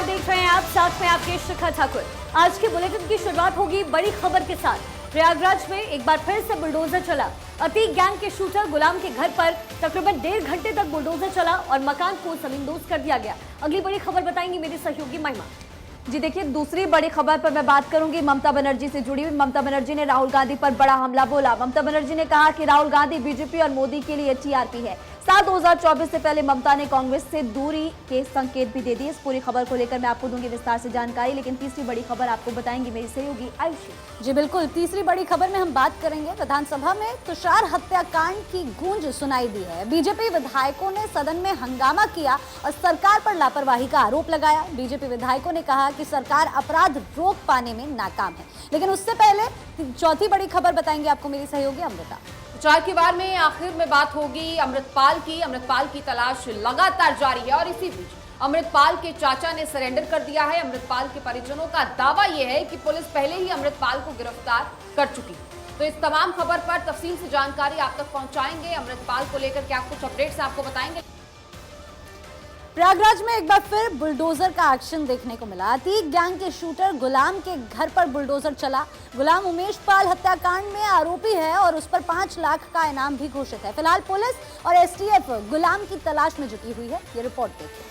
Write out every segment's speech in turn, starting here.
नमस्कार, देख रहे हैं आप, साथ में आपके शिखा ठाकुर। आज के बुलेटिन की शुरुआत होगी बड़ी खबर के साथ। प्रयागराज में एक बार फिर से बुलडोजर चला। अतीक गैंग के शूटर गुलाम के घर पर तकरीबन 1.5 घंटे तक बुलडोजर चला और मकान को जमींदोज कर दिया गया। अगली बड़ी खबर बताएंगी मेरी सहयोगी महिमा। जी देखिए, दूसरी बड़ी खबर पर मैं बात करूंगी ममता बनर्जी से जुड़ी हुई। ममता बनर्जी ने राहुल गांधी पर बड़ा हमला बोला। ममता बनर्जी ने कहा कि राहुल गांधी बीजेपी और मोदी के लिए टीआरपी है। 2024 से पहले ममता ने कांग्रेस से दूरी के संकेत भी दे दिए। इस पूरी खबर को लेकर मैं आपको दूंगी विस्तार से जानकारी, लेकिन तीसरी बड़ी खबर आपको बताएंगी मेरी सहयोगी आयुषी। जी बिल्कुल, तीसरी बड़ी खबर में हम बात करेंगे विधानसभा में तुषार हत्याकांड की गूंज सुनाई दी है। बीजेपी विधायकों ने सदन में हंगामा किया और सरकार पर लापरवाही का आरोप लगाया। बीजेपी विधायकों ने कहा कि सरकार अपराध रोक पाने में नाकाम है। लेकिन उससे पहले चौथी बड़ी खबर बताएंगे आपको मेरी सहयोगी अमृता। चार की बार में आखिर में बात होगी अमृतपाल की तलाश लगातार जारी है और इसी बीच अमृतपाल के चाचा ने सरेंडर कर दिया है। अमृतपाल के परिजनों का दावा यह है कि पुलिस पहले ही अमृतपाल को गिरफ्तार कर चुकी है। तो इस तमाम खबर पर तफसील से जानकारी आप तक पहुंचाएंगे। अमृतपाल को लेकर क्या कुछ अपडेट्स आपको बताएंगे। प्रयागराज में एक बार फिर बुलडोजर का एक्शन देखने को मिला। अतीक गैंग के शूटर गुलाम के घर पर बुलडोजर चला। गुलाम उमेश पाल हत्याकांड में आरोपी है और उस पर 5 लाख का इनाम भी घोषित है। फिलहाल पुलिस और एसटीएफ गुलाम की तलाश में जुटी हुई है। ये रिपोर्ट देखिए।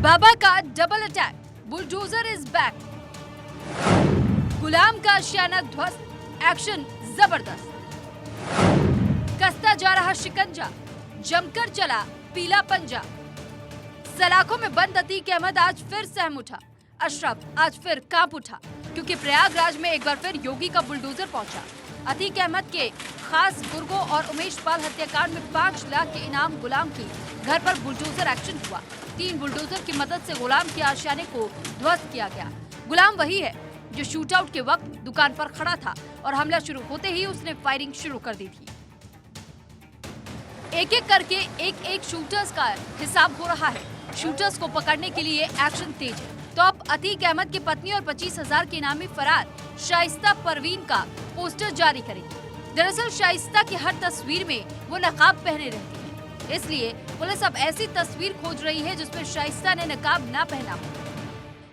बाबा का double attack, bulldozer is back. Ghulam का आशियाना ध्वस्त, एक्शन जबरदस्त। कसता जा रहा शिकंजा, जमकर चला पीला पंजा। सलाखों में बंद अतीक अहमद आज फिर सहम उठा। अशरफ आज फिर कांप उठा, क्योंकि प्रयागराज में एक बार फिर योगी का बुलडोजर पहुंचा। अतीक अहमद के खास गुर्गों और उमेश पाल हत्याकांड में 5 लाख के इनाम गुलाम की घर पर बुलडोजर एक्शन हुआ। 3 बुलडोजर की मदद से गुलाम के आशियाने को ध्वस्त किया गया। गुलाम वही है जो शूटआउट के वक्त दुकान पर खड़ा था और हमला शुरू होते ही उसने फायरिंग शुरू कर दी थी। एक एक करके एक शूटर्स का हिसाब हो रहा है। शूटर्स को पकड़ने के लिए एक्शन तेज है। तो अब अतीक अहमद की पत्नी और 25,000 के इनामी फरार शाइस्ता परवीन का पोस्टर जारी करेंगी। दरअसल शाइस्ता की हर तस्वीर में वो नकाब पहने रहती है, इसलिए पुलिस अब ऐसी तस्वीर खोज रही है जिसमें शाइस्ता ने नकाब ना पहना हो।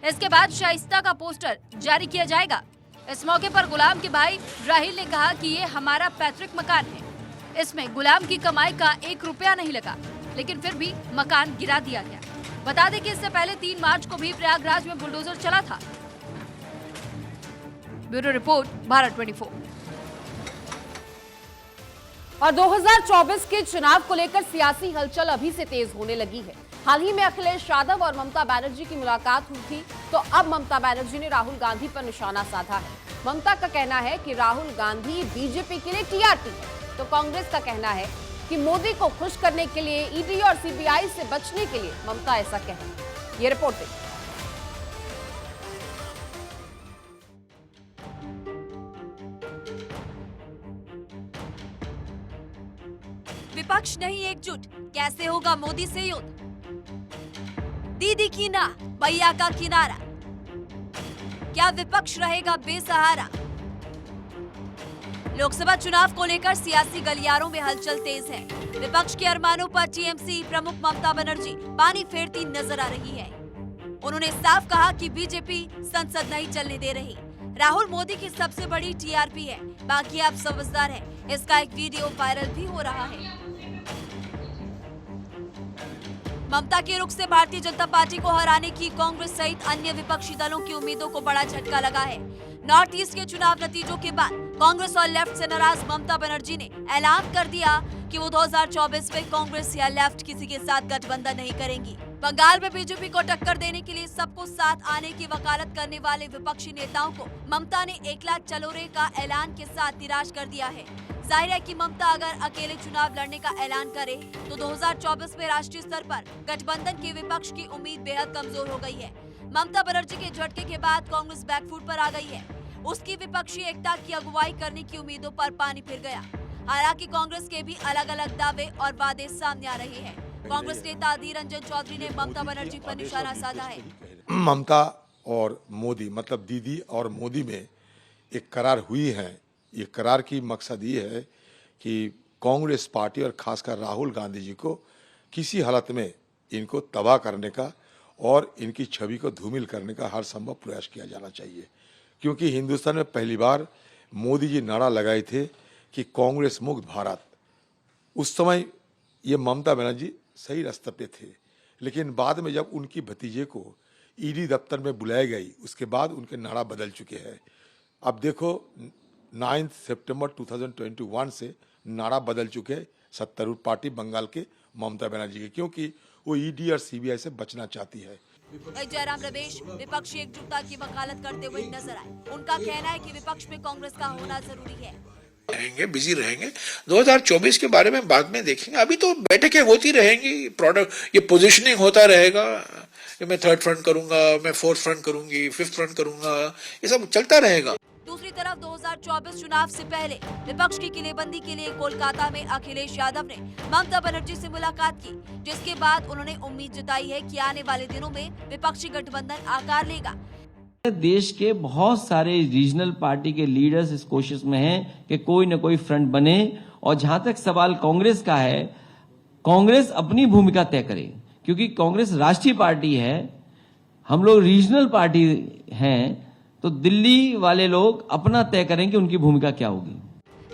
इसके बाद शाइस्ता का पोस्टर जारी किया जाएगा। इस मौके पर गुलाम के भाई राहिल ने कहा कि ये हमारा पैतृक मकान है। इसमें गुलाम की कमाई का 1 रुपया नहीं लगा, लेकिन फिर भी मकान गिरा दिया गया। बता दें कि इससे पहले 3 मार्च को भी प्रयागराज में बुलडोजर चला था। Bureau report, Bharat 24। और 2024 के चुनाव को लेकर सियासी हलचल अभी से तेज होने लगी है। हाल ही में अखिलेश यादव और ममता बनर्जी की मुलाकात हुई थी, तो अब ममता बनर्जी ने राहुल गांधी पर निशाना साधा है। ममता का कहना है कि राहुल गांधी बीजेपी के लिए टीआरपी है, तो कांग्रेस का कहना है कि मोदी को खुश करने के लिए, ईडी और सीबीआई से बचने के लिए ममता ऐसा कह रही है। ये रिपोर्ट देखिए। विपक्ष नहीं एकजुट, कैसे होगा मोदी से युद्ध। दीदी की ना, भैया का किनारा, क्या विपक्ष रहेगा बेसहारा। लोकसभा चुनाव को लेकर सियासी गलियारों में हलचल तेज है। विपक्ष के अरमानों पर टीएमसी प्रमुख ममता बनर्जी पानी फेरती नजर आ रही है। उन्होंने साफ कहा कि बीजेपी संसद नहीं चलने दे रही। राहुल मोदी की सबसे बड़ी टीआरपी है, बाकी आप समझदार हैं। इसका एक वीडियो वायरल भी हो रहा है। ममता के रुख से भारतीय जनता पार्टी को हराने की कांग्रेस सहित अन्य विपक्षी दलों की उम्मीदों को बड़ा झटका लगा है। नॉर्थ ईस्ट के चुनाव नतीजों के बाद कांग्रेस और लेफ्ट से नाराज ममता बनर्जी ने ऐलान कर दिया कि वो 2024 में कांग्रेस या लेफ्ट किसी के साथ गठबंधन नहीं करेंगी। बंगाल में बीजेपी को टक्कर देने के लिए सबको साथ आने की वकालत करने वाले विपक्षी नेताओं को ममता ने एकला चलो रे का ऐलान के साथ निराश कर दिया है। जाहिर है कि ममता अगर अकेले चुनाव लड़ने का ऐलान करे तो 2024 में राष्ट्रीय स्तर पर गठबंधन के विपक्ष की उम्मीद बेहद कमजोर हो गई है। ममता बनर्जी के झटके के बाद कांग्रेस बैकफुट पर आ गई है। उसकी विपक्षी एकता की अगुवाई करने की उम्मीदों पर पानी फिर गया। हालांकि कांग्रेस के भी अलग अलग दावे और वादे सामने आ रहे हैं। कांग्रेस नेता अधीर रंजन चौधरी ने ममता बनर्जी पर निशाना साधा है। ममता और मोदी मतलब दीदी और मोदी में एक करार हुई है ये करार की मकसद ये है कि कांग्रेस पार्टी और खासकर राहुल गांधी जी को किसी हालत में इनको तबाह करने का और इनकी छवि को धूमिल करने का हर संभव प्रयास किया जाना चाहिए। क्योंकि हिंदुस्तान में पहली बार मोदी जी नारा लगाए थे कि कांग्रेस मुक्त भारत। उस समय ये ममता बनर्जी सही रास्ते पे थे, लेकिन बाद में जब उनकी भतीजे को ईडी दफ्तर में बुलाया गई, उसके बाद उनके नारा बदल चुके हैं। अब देखो 9 सितंबर 2021 से नारा बदल चुके हैं सत्तारूढ़ पार्टी बंगाल के ममता बनर्जी के, क्योंकि वो ईडी और सीबीआई से बचना चाहती है। जयराम रमेश विपक्षी एकजुटता की वकालत करते हुए नजर आए। उनका कहना है कि विपक्ष में कांग्रेस का होना जरूरी है। रहेंगे, बिजी रहेंगे। 2024 के बारे में बाद में देखेंगे। अभी तो बैठकें होती रहेंगी, प्रोडक्ट ये पोजीशनिंग होता रहेगा कि मैं थर्ड फ्रंट करूंगा, मैं फोर्थ फ्रंट करूंगी, फिफ्थ फ्रंट करूंगा, ये सब चलता रहेगा। दूसरी तरफ 2024 चुनाव से पहले विपक्ष की किलेबंदी के लिए कोलकाता में अखिलेश यादव ने ममता बनर्जी से मुलाकात की, जिसके बाद उन्होंने उम्मीद जताई है कि आने वाले दिनों में विपक्षी गठबंधन आकार लेगा। देश के बहुत सारे रीजनल पार्टी के लीडर्स इस कोशिश में हैं कि कोई न कोई फ्रंट बने, और जहां तक सवाल कांग्रेस का है, कांग्रेस अपनी भूमिका तय करे, क्योंकि कांग्रेस राष्ट्रीय पार्टी है, हम लोग रीजनल पार्टी हैं, तो दिल्ली वाले लोग अपना तय करें कि उनकी भूमिका क्या होगी।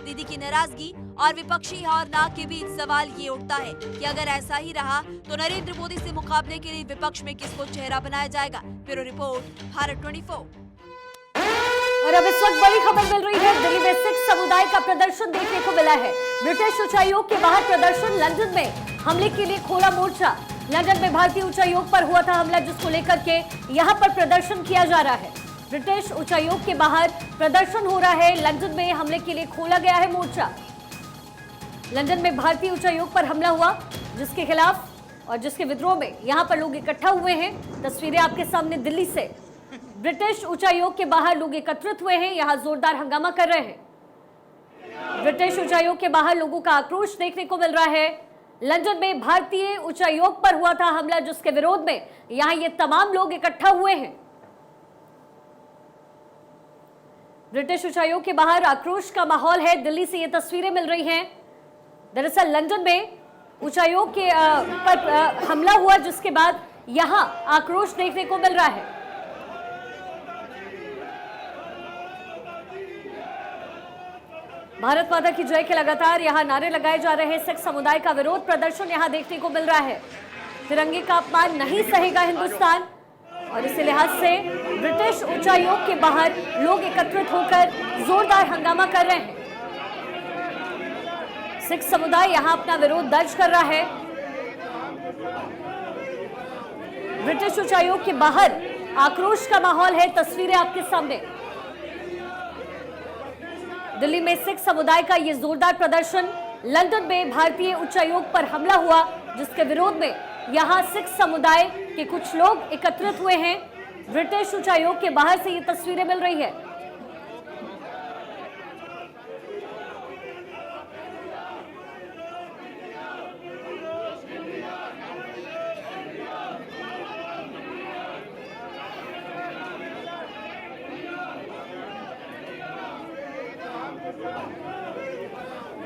दीदी की नाराजगी और विपक्षी और ना के बीच सवाल ये उठता है कि अगर ऐसा ही रहा तो नरेंद्र मोदी से मुकाबले के लिए विपक्ष में किसको चेहरा बनाया जाएगा। Bureau report, Bharat 24। और अब इस वक्त बड़ी खबर मिल रही है। दिल्ली में सिख समुदाय का प्रदर्शन देखने को मिला है। ब्रिटिश उच्चायोग के बाहर प्रदर्शन। लंदन में हमले के लिए खोला मोर्चा। लंदन में भारतीय उच्चायोग पर हुआ था हमला, जिसको लेकर के यहाँ पर प्रदर्शन किया जा रहा है। ब्रिटिश उच्चायोग के बाहर प्रदर्शन हो रहा है। लंदन में हमले के लिए खोला गया है मोर्चा। लंदन में भारतीय उच्चायोग पर हमला हुआ, जिसके खिलाफ और जिसके विद्रोह में यहाँ पर लोग इकट्ठा हुए हैं। तस्वीरें आपके सामने दिल्ली से। ब्रिटिश उच्चायोग के बाहर लोग एकत्रित हुए हैं, यहाँ जोरदार हंगामा कर रहे हैं। ब्रिटिश उच्चायोग के बाहर लोगों का आक्रोश देखने को मिल रहा है। लंदन में भारतीय उच्चायोग पर हुआ था हमला, जिसके विरोध में यहाँ ये तमाम लोग इकट्ठा हुए हैं। ब्रिटिश उच्चायोग के बाहर आक्रोश का माहौल है। दिल्ली से ये तस्वीरें मिल रही हैं। दरअसल लंदन में उच्चायोग के पर हमला हुआ, जिसके बाद यहां आक्रोश देखने को मिल रहा है। भारत माता की जय के लगातार यहां नारे लगाए जा रहे हैं। सिख समुदाय का विरोध प्रदर्शन यहां देखने को मिल रहा है। तिरंगे का अपमान नहीं सहेगा हिंदुस्तान, और इसी लिहाज से ब्रिटिश उच्चायोग के बाहर लोग एकत्रित होकर जोरदार हंगामा कर रहे हैं। सिख समुदाय यहां अपना विरोध दर्ज कर रहा है। ब्रिटिश उच्चायोग के बाहर आक्रोश का माहौल है। तस्वीरें आपके सामने। दिल्ली में सिख समुदाय का यह जोरदार प्रदर्शन। लंदन में भारतीय उच्चायोग पर हमला हुआ, जिसके विरोध में यहां सिख समुदाय के कुछ लोग एकत्रित हुए हैं। ब्रिटिश उच्चायोग के बाहर से ये तस्वीरें मिल रही है।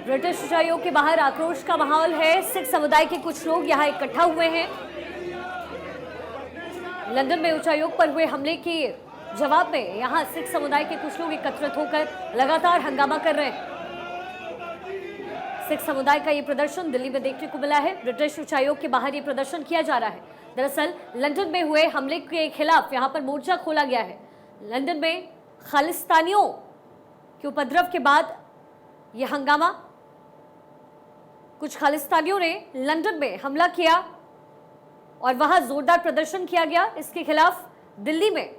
ब्रिटिश उच्चायोग के बाहर आक्रोश का माहौल है। सिख समुदाय के कुछ लोग यहां इकट्ठा हुए हैं। लंदन में उच्चायोग पर हुए हमले के जवाब में यहां सिख समुदाय के कुछ लोग एकत्रित होकर लगातार हंगामा कर रहे हैं। सिख समुदाय का ये प्रदर्शन दिल्ली में देखने को मिला है। ब्रिटिश उच्चायोग के बाहर ये प्रदर्शन किया जा रहा है। दरअसल लंदन में हुए हमले के खिलाफ यहां पर मोर्चा खोला गया है। लंदन में खालिस्तानियों के उपद्रव के बाद यह हंगामा, कुछ खालिस्तानियों ने लंदन में हमला किया और वहां जोरदार प्रदर्शन किया गया। इसके खिलाफ दिल्ली में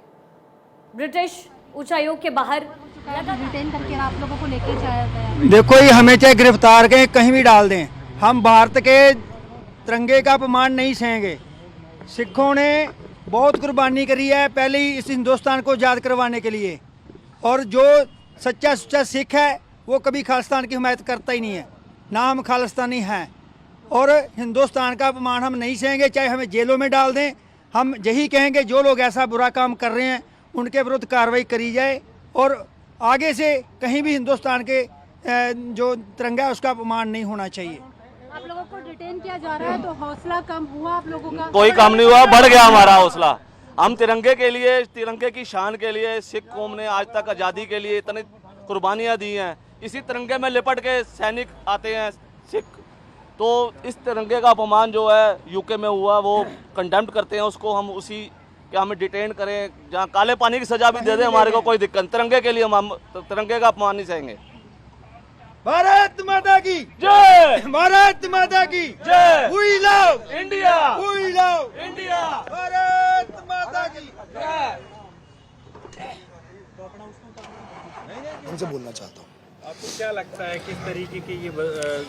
ब्रिटिश उच्चायोग के बाहर डिटेन करके आप लोगों को लेके जाया गया। देखो, ये हमें चाहे गिरफ्तार करें, कहीं भी डाल दें, हम भारत के तिरंगे का अपमान नहीं सहेंगे। सिखों ने बहुत कुर्बानी करी है पहले ही इस हिंदुस्तान को आज़ाद करवाने के लिए, और जो सच्चा सुच्चा सिख है वो कभी खालिस्तान की हिमायत करता ही नहीं है, ना हम खालिस्तानी हैं। और हिंदुस्तान का अपमान हम नहीं सहेंगे, चाहे हमें जेलों में डाल दें। हम यही कहेंगे जो लोग ऐसा बुरा काम कर रहे हैं उनके विरुद्ध कार्रवाई करी जाए और आगे से कहीं भी हिंदुस्तान के जो तिरंगा है उसका अपमान नहीं होना चाहिए। आप लोगों को डिटेन किया जा रहा है तो हौसला कम हुआ आप लोगों का? कोई कम नहीं हुआ, बढ़ गया हमारा हौसला। हम तिरंगे के लिए, तिरंगे की शान के लिए, सिख कौम ने आज तक आज़ादी के लिए इतनी कुर्बानियाँ दी हैं। इसी तिरंगे में लिपट के सैनिक आते हैं सिख, तो इस तिरंगे का अपमान जो है यूके में हुआ वो कंडेम्ड करते हैं उसको। हम उसी कि हमें डिटेन करें, जहाँ काले पानी की सजा भी दे दें हमारे को कोई दिक्कत, तिरंगे के लिए हम तिरंगे का अपमान नहीं सहेंगे। भारत माता की जय, भारत माता की जय, we love India, we love India, Bharat माता की जय। उनसे बोलना चाहता हूँ। आपको क्या लगता है किस तरीके के ये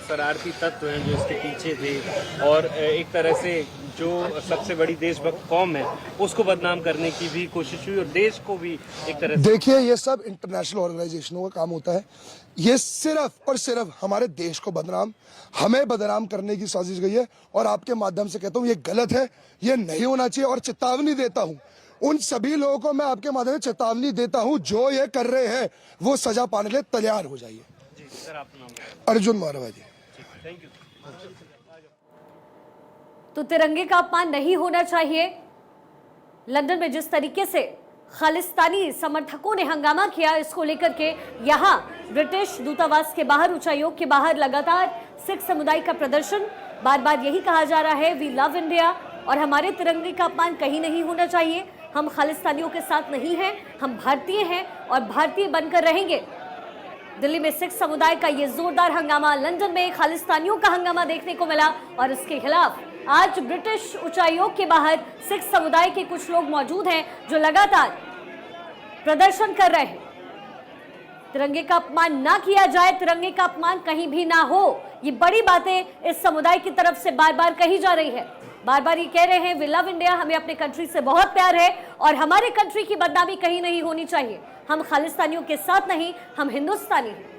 शरारती तत्व हैं जो इसके पीछे थे, और एक तरह से जो सबसे बड़ी देशभक्त कौम है उसको बदनाम करने की भी कोशिश हुई और देश को भी एक तरह से? देखिए, ये सब इंटरनेशनल ऑर्गेनाइजेशनों का काम होता है। ये सिर्फ और सिर्फ हमारे देश को बदनाम, हमें बदनाम करने की साजिश गई है, और आपके माध्यम से कहता हूँ ये गलत है, ये नहीं होना चाहिए। और चेतावनी देता हूँ उन सभी लोगों को, मैं आपके माध्यम से चेतावनी देता हूं जो ये कर रहे हैं वो सजा पाने के लिए तैयार हो जाइए। जी सर, आपका नाम? अर्जुन मारवा जी। Thank you. तो तिरंगे का अपमान नहीं होना चाहिए। लंदन में जिस तरीके से खालिस्तानी समर्थकों ने हंगामा किया, इसको लेकर के यहां ब्रिटिश दूतावास के बाहर, उच्चायोग के बाहर लगातार सिख समुदाय का प्रदर्शन। बार बार यही कहा जा रहा है, वी लव इंडिया, और हमारे तिरंगे का अपमान कहीं नहीं होना चाहिए। हम खालिस्तानियों के साथ नहीं हैं, हम भारतीय हैं और भारतीय बनकर रहेंगे। दिल्ली में सिख समुदाय का ये जोरदार हंगामा, लंदन में खालिस्तानियों का हंगामा देखने को मिला, और इसके खिलाफ आज ब्रिटिश उच्चायोग के बाहर सिख समुदाय के कुछ लोग मौजूद हैं जो लगातार प्रदर्शन कर रहे हैं। तिरंगे का अपमान ना किया जाए, तिरंगे का अपमान कहीं भी ना हो, ये बड़ी बातें इस समुदाय की तरफ से बार बार कही जा रही है। बार बार ये कह रहे हैं, वी लव इंडिया, हमें अपने कंट्री से बहुत प्यार है और हमारे कंट्री की बदनामी कहीं नहीं होनी चाहिए। हम खालिस्तानियों के साथ नहीं, हम हिंदुस्तानी हैं।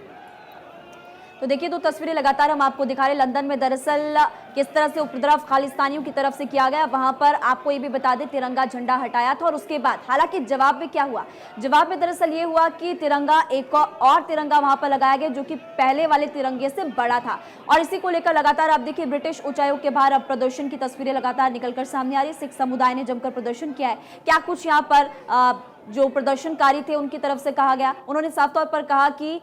तो देखिए, दो तस्वीरें लगातार हम आपको दिखा रहे हैं। लंदन में दरअसल किस तरह से उपद्रव खालिस्तानियों की तरफ से किया गया, वहां पर आपको ये भी बता दें तिरंगा झंडा हटाया था, और उसके बाद हालांकि जवाब में क्या हुआ, जवाब में दरअसल ये हुआ कि तिरंगा, एक और तिरंगा वहां पर लगाया गया जो कि पहले वाले तिरंगे से बड़ा था। और इसी को लेकर लगातार आप देखिए ब्रिटिश उच्चायोग के बाहर अब प्रदर्शन की तस्वीरें लगातार निकलकर सामने आ रही है। सिख समुदाय ने जमकर प्रदर्शन किया है। क्या कुछ यहाँ पर जो प्रदर्शनकारी थे उनकी तरफ से कहा गया, उन्होंने साफ तौर पर कहा कि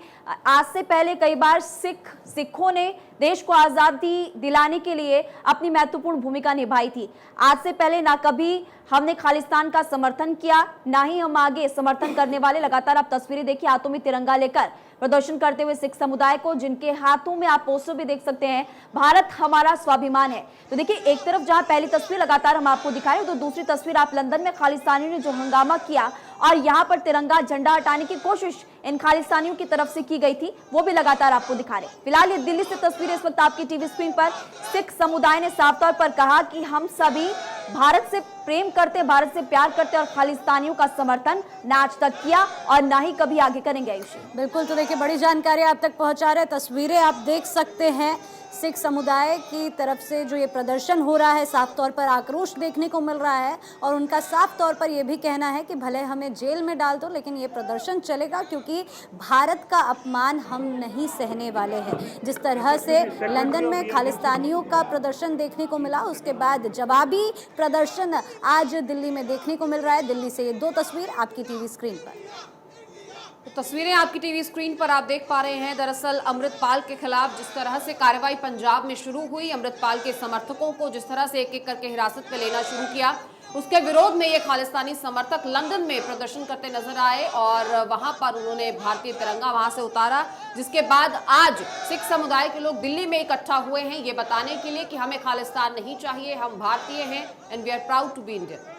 आज से पहले कई बार सिखों ने देश को आज़ादी दिलाने के लिए अपनी महत्वपूर्ण भूमिका निभाई थी। आज से पहले ना कभी हमने खालिस्तान का समर्थन किया, ना ही हम आगे समर्थन करने वाले। लगातार आप तस्वीरें देखिए, हाथों में तिरंगा लेकर प्रदर्शन करते हुए सिख समुदाय को, जिनके हाथों में आप पोस्टर भी देख सकते हैं, भारत हमारा स्वाभिमान है। तो देखिए, एक तरफ जहां पहली तस्वीर लगातार हम आपको दिखा रहे हैं, तो दूसरी तस्वीर आप लंदन में खालिस्तानियों ने जो हंगामा किया और यहां पर तिरंगा झंडा हटाने की कोशिश इन खालिस्तानियों की तरफ से की गई थी, वो भी लगातार आपको दिखा रहे हैं। फिलहाल ये दिल्ली से तस्वीरें इस वक्त आपकी टीवी स्क्रीन पर। सिख समुदाय ने साफ तौर पर कहा कि हम सभी भारत से प्रेम करते, भारत से प्यार करते और खालिस्तानियों का समर्थन ना आज तक किया और ना ही कभी आगे करेंगे। आयुषी, बिल्कुल, तो देखिए बड़ी जानकारी आप तक पहुंचा रहे, तस्वीरें आप देख सकते हैं। सिख समुदाय की तरफ से जो ये प्रदर्शन हो रहा है, साफ तौर पर आक्रोश देखने को मिल रहा है, और उनका साफ तौर पर यह भी कहना है कि भले हमें जेल में डाल दो लेकिन ये प्रदर्शन चलेगा, क्योंकि भारत का अपमान हम नहीं सहने वाले हैं। जिस तरह से लंदन में खालिस्तानियों का प्रदर्शन देखने को मिला, उसके बाद जवाबी प्रदर्शन आज दिल्ली में देखने को मिल रहा है। दिल्ली से ये दो तस्वीर आपकी टीवी स्क्रीन पर। तो तस्वीरें आपकी टीवी स्क्रीन पर आप देख पा रहे हैं। दरअसल अमृतपाल के खिलाफ जिस तरह से कार्रवाई पंजाब में शुरू हुई, अमृतपाल के समर्थकों को जिस तरह से एक एक करके हिरासत में लेना शुरू किया, उसके विरोध में ये खालिस्तानी समर्थक लंदन में प्रदर्शन करते नजर आए और वहां पर उन्होंने भारतीय तिरंगा वहां से उतारा, जिसके बाद आज सिख समुदाय के लोग दिल्ली में इकट्ठा हुए हैं ये बताने के लिए कि हमें खालिस्तान नहीं चाहिए, हम भारतीय हैं and we are proud to be Indian.